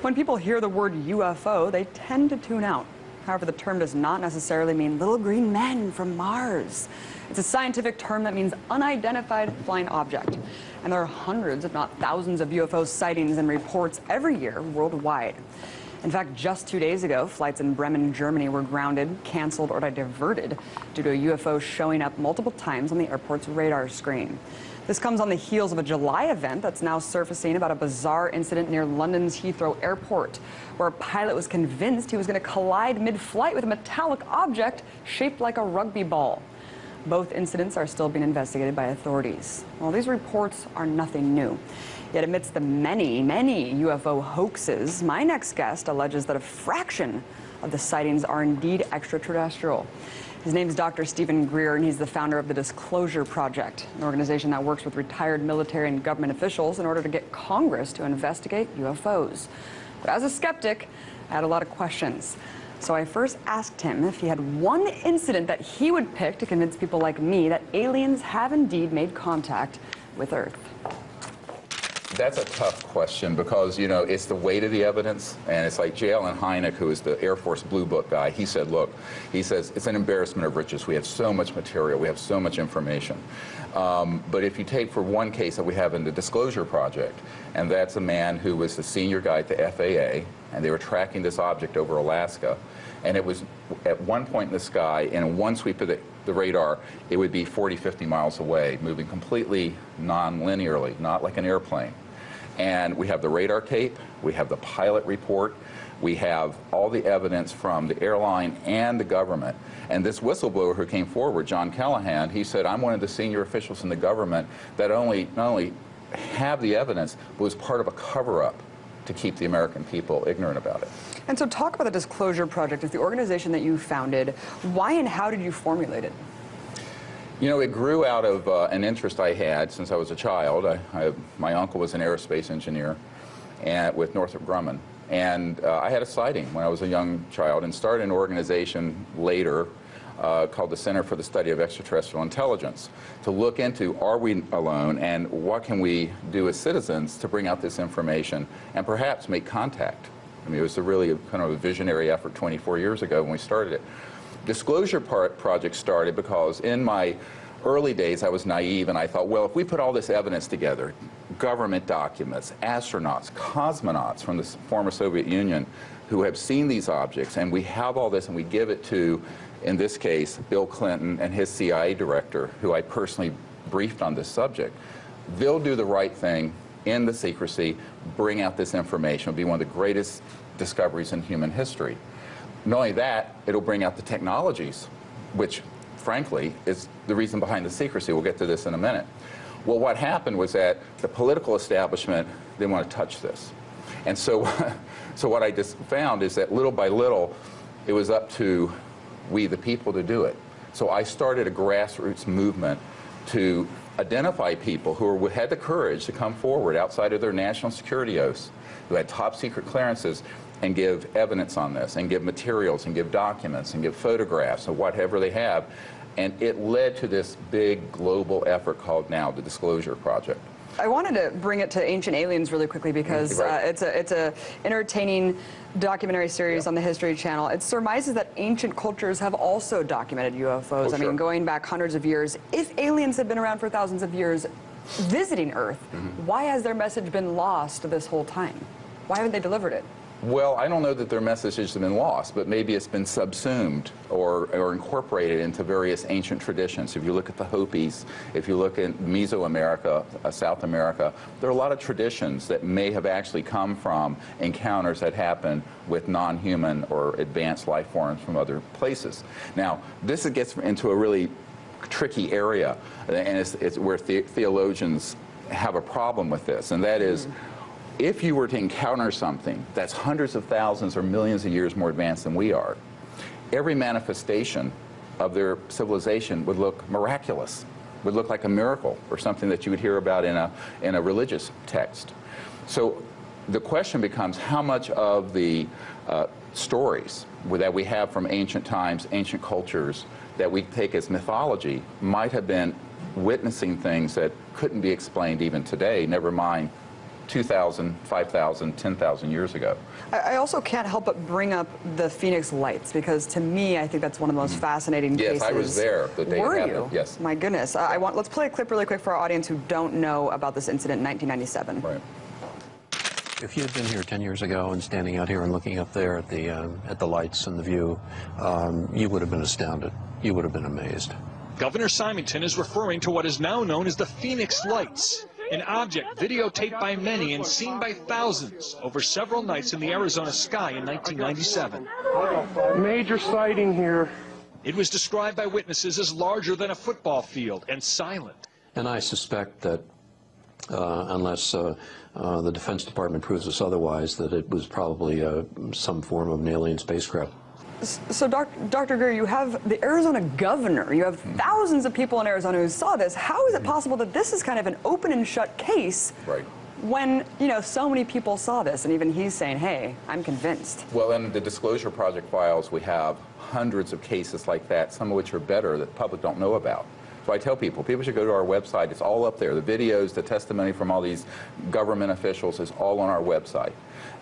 When people hear the word UFO, they tend to tune out. However, the term does not necessarily mean little green men from Mars. It's a scientific term that means unidentified flying object. And there are hundreds, if not thousands, of UFO sightings and reports every year worldwide. In fact, just 2 days ago, flights in Bremen, Germany were grounded, canceled, or diverted due to a UFO showing up multiple times on the airport's radar screen. This comes on the heels of a July event that's now surfacing about a bizarre incident near London's Heathrow Airport, where a pilot was convinced he was going to collide mid-flight with a metallic object shaped like a rugby ball. Both incidents are still being investigated by authorities. Well, these reports are nothing new. Yet amidst the many, many UFO hoaxes, my next guest alleges that a fraction of the sightings are indeed extraterrestrial. His name is Dr. Steven Greer, and he's the founder of the Disclosure Project, an organization that works with retired military and government officials in order to get Congress to investigate UFOs. But as a skeptic, I had a lot of questions. So I first asked him if he had one incident that he would pick to convince people like me that aliens have indeed made contact with Earth. That's a tough question because, you know, it's the weight of the evidence, and it's like J. Allen Hynek, who is the Air Force Blue Book guy. He said, look, he says, it's an embarrassment of riches. We have so much material. We have so much information. But if you take for one case that we have in the Disclosure Project, and that's a man who was the senior guy at the FAA, and they were tracking this object over Alaska, and it was at one point in the sky, and in one sweep of the radar, it would be 40, 50 miles away, moving completely non-linearly, not like an airplane. And we have the radar tape, we have the pilot report, we have all the evidence from the airline and the government. And this whistleblower who came forward, John Callahan, he said, I'm one of the senior officials in the government that not only have the evidence, but was part of a cover-up to keep the American people ignorant about it. And so talk about the Disclosure Project. It's the organization that you founded. Why and how did you formulate it? You know, it grew out of an interest I had since I was a child. My uncle was an aerospace engineer with Northrop Grumman. And I had a sighting when I was a young child and started an organization later called the Center for the Study of Extraterrestrial Intelligence to look into, are we alone, and what can we do as citizens to bring out this information and perhaps make contact. I mean, it was really kind of a visionary effort 24 years ago when we started it. Disclosure Project started because in my early days I was naive and I thought, well, if we put all this evidence together, government documents, astronauts, cosmonauts from the former Soviet Union who have seen these objects, and we have all this and we give it to, in this case, Bill Clinton and his CIA director, who I personally briefed on this subject, they'll do the right thing in the secrecy, bring out this information. It'll be one of the greatest discoveries in human history. Not only that, it'll bring out the technologies, which, frankly, is the reason behind the secrecy. We'll get to this in a minute. Well, what happened was that the political establishment didn't want to touch this. And so, so what I just found is that little by little, it was up to we, the people, to do it. So I started a grassroots movement to identify people who had the courage to come forward outside of their national security oaths, who had top secret clearances, and give evidence on this, and give materials, and give documents, and give photographs, of whatever they have. And it led to this big global effort called now the Disclosure Project. I wanted to bring it to Ancient Aliens really quickly because it's a entertaining documentary series on the History Channel. It surmises that ancient cultures have also documented UFOs. I mean, going back hundreds of years. If aliens have been around for thousands of years visiting Earth, why has their message been lost this whole time? Why haven't they delivered it? Well, I don't know that their message has been lost, but maybe it's been subsumed or incorporated into various ancient traditions. If you look at the Hopis, if you look at Mesoamerica, South America, there are a lot of traditions that may have actually come from encounters that happened with non-human or advanced life forms from other places. Now, this gets into a really tricky area, and it's where theologians have a problem with this, and that is, if you were to encounter something that's hundreds of thousands or millions of years more advanced than we are, every manifestation of their civilization would look miraculous, would look like a miracle or something that you would hear about in a religious text. So the question becomes how much of the stories that we have from ancient times, ancient cultures, that we take as mythology might have been witnessing things that couldn't be explained even today, never mind 2,000, 5,000, 10,000 years ago. I also can't help but bring up the Phoenix Lights, because to me, I think that's one of the most fascinating cases. Yes, I was there. Were you? Yes. My goodness. Let's play a clip really quick for our audience who don't know about this incident in 1997. Right. If you had been here 10 years ago and standing out here and looking up there at the lights and the view, you would have been astounded. You would have been amazed. Governor Simonton is referring to what is now known as the Phoenix Lights, an object videotaped by many and seen by thousands over several nights in the Arizona sky in 1997. Major sighting here. It was described by witnesses as larger than a football field and silent. And I suspect that unless the Defense Department proves us otherwise, that it was probably some form of an alien spacecraft. So, Dr. Greer, you have the Arizona governor, you have thousands of people in Arizona who saw this. How is it possible that this is kind of an open and shut case when, you know, so many people saw this, and even he's saying, hey, I'm convinced? Well, in the Disclosure Project files, we have hundreds of cases like that, some of which are better that the public don't know about. So I tell people should go to our website. It's all up there. The videos, the testimony from all these government officials is all on our website.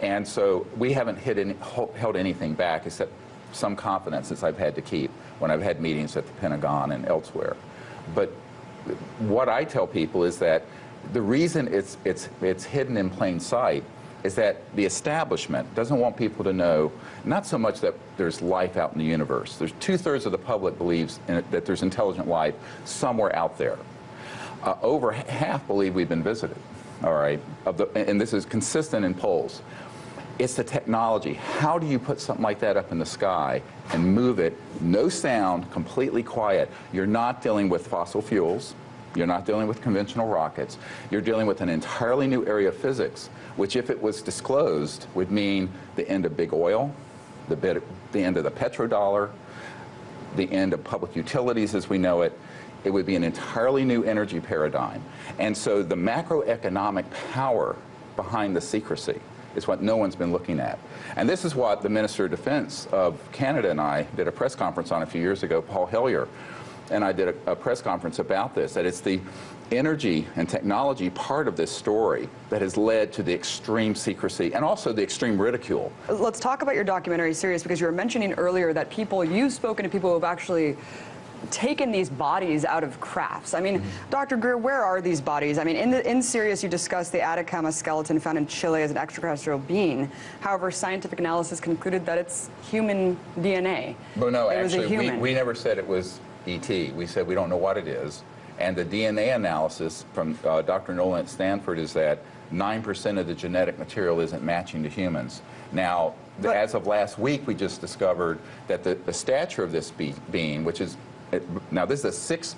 And so we haven't held anything back except some confidences I've had to keep when I've had meetings at the Pentagon and elsewhere. But what I tell people is that the reason it's hidden in plain sight is that the establishment doesn't want people to know, not so much that there's life out in the universe. There's 2/3 of the public believes that there's intelligent life somewhere out there. Over half believe we've been visited, all right? And this is consistent in polls. It's the technology. How do you put something like that up in the sky and move it, no sound, completely quiet? You're not dealing with fossil fuels. You're not dealing with conventional rockets. You're dealing with an entirely new area of physics, which, if it was disclosed, would mean the end of big oil, the end of the petrodollar, the end of public utilities as we know it. It would be an entirely new energy paradigm. And so the macroeconomic power behind the secrecy is what no one's been looking at. And this is what the Minister of Defense of Canada and I did a press conference on a few years ago, Paul Hellyer, and I did a press conference about this, that it's the energy and technology part of this story that has led to the extreme secrecy and also the extreme ridicule. Let's talk about your documentary series, because you were mentioning earlier that you've spoken to people who have actually taken these bodies out of crafts. I mean, Dr. Greer, where are these bodies? I mean, in Sirius, you discussed the Atacama skeleton found in Chile as an extraterrestrial being. However, scientific analysis concluded that it's human DNA. Well, no, it was a human. we never said it was ET. We said we don't know what it is. And the DNA analysis from Dr. Nolan at Stanford is that 9% of the genetic material isn't matching to humans. Now, as of last week, we just discovered that the stature of this being, which is, now this is a 6...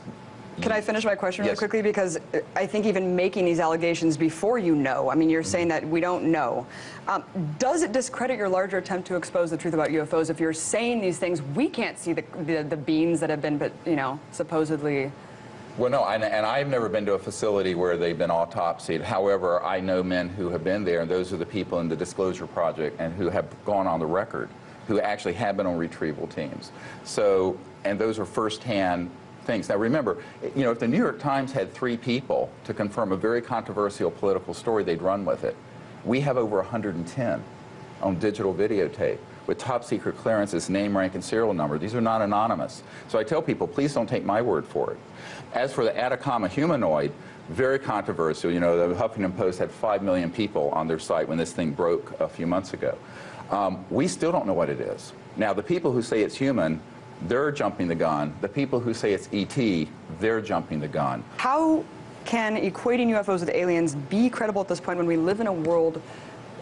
Can I finish my question really Yes. quickly? Because I think even making these allegations before you know, I mean, you're saying that we don't know. Does it discredit your larger attempt to expose the truth about UFOs if you're saying these things? We can't see the beings that have been, you know, supposedly... Well, no, and I've never been to a facility where they've been autopsied. However, I know men who have been there, and those are the people in the Disclosure Project and who have gone on the record, who actually have been on retrieval teams. So, and those are firsthand things. Now remember, you know, if the New York Times had 3 people to confirm a very controversial political story, they'd run with it. We have over 110 on digital videotape with top secret clearances, name, rank, and serial number. These are not anonymous. So I tell people, please don't take my word for it. As for the Atacama humanoid, very controversial. You know, the Huffington Post had 5 million people on their site when this thing broke a few months ago. We still don't know what it is. Now, the people who say it's human, they're jumping the gun. The people who say it's ET, they're jumping the gun. How can equating UFOs with aliens be credible at this point when we live in a world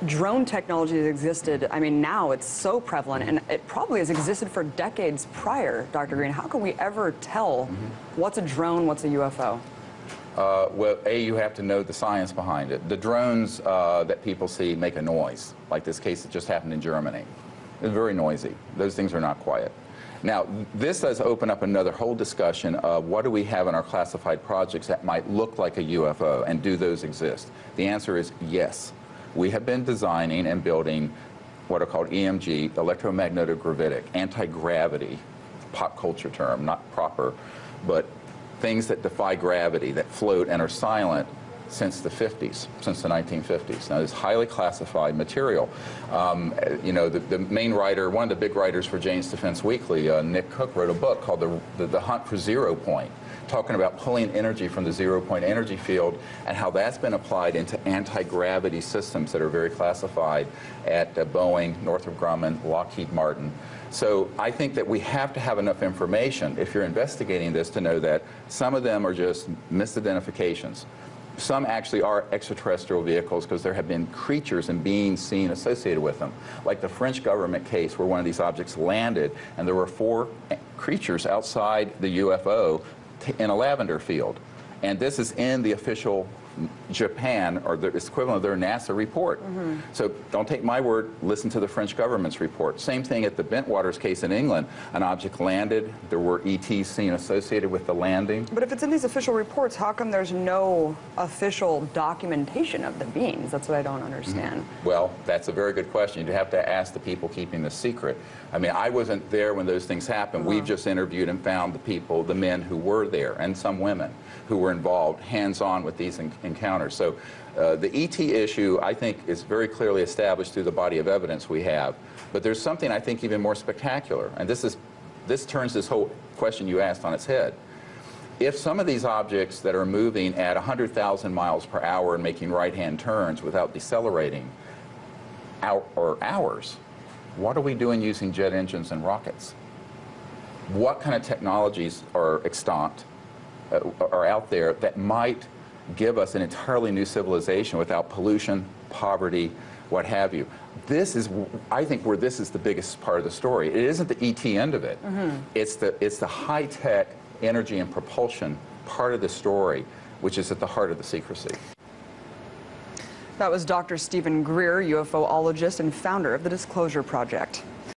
drone technology has existed? I mean, now it's so prevalent, and it probably has existed for decades prior, Dr. Greer. How can we ever tell what's a drone, what's a UFO? Well, you have to know the science behind it. The drones that people see make a noise, like this case that just happened in Germany. It's very noisy. Those things are not quiet. Now, this does open up another whole discussion of what do we have in our classified projects that might look like a UFO, and do those exist? The answer is yes. We have been designing and building what are called EMG, electromagnetic-gravitic, anti-gravity, pop culture term, not proper, but things that defy gravity, that float and are silent, since the 50s, since the 1950s. Now, it's highly classified material. You know, the main writer, one of the big writers for Jane's Defense Weekly, Nick Cook, wrote a book called The Hunt for Zero Point, talking about pulling energy from the zero-point energy field and how that's been applied into anti-gravity systems that are very classified at Boeing, Northrop Grumman, Lockheed Martin. So I think that we have to have enough information, if you're investigating this, to know that some of them are just misidentifications. Some actually are extraterrestrial vehicles because there have been creatures and beings seen associated with them. Like the French government case where one of these objects landed and there were 4 creatures outside the UFO in a lavender field. And this is in the official Japan, or the equivalent of their NASA report. So don't take my word, listen to the French government's report. Same thing at the Bentwaters case in England. An object landed, there were ETs seen associated with the landing. But if it's in these official reports, how come there's no official documentation of the beings? That's what I don't understand. Well, that's a very good question. You'd have to ask the people keeping the secret. I mean, I wasn't there when those things happened. We've just interviewed and found the people, the men who were there, and some women who were involved hands-on with these encounters. So the ET issue, I think, is very clearly established through the body of evidence we have. But there's something I think even more spectacular, and this turns this whole question you asked on its head. If some of these objects that are moving at 100,000 miles per hour and making right-hand turns without decelerating hours, what are we doing using jet engines and rockets? What kind of technologies are extant, are out there that might give us an entirely new civilization without pollution, poverty, what have you? This is, I think, where this is the biggest part of the story. It isn't the ET end of it. It's the high-tech energy and propulsion part of the story, which is at the heart of the secrecy. That was Dr. Steven Greer, UFOologist and founder of the Disclosure Project.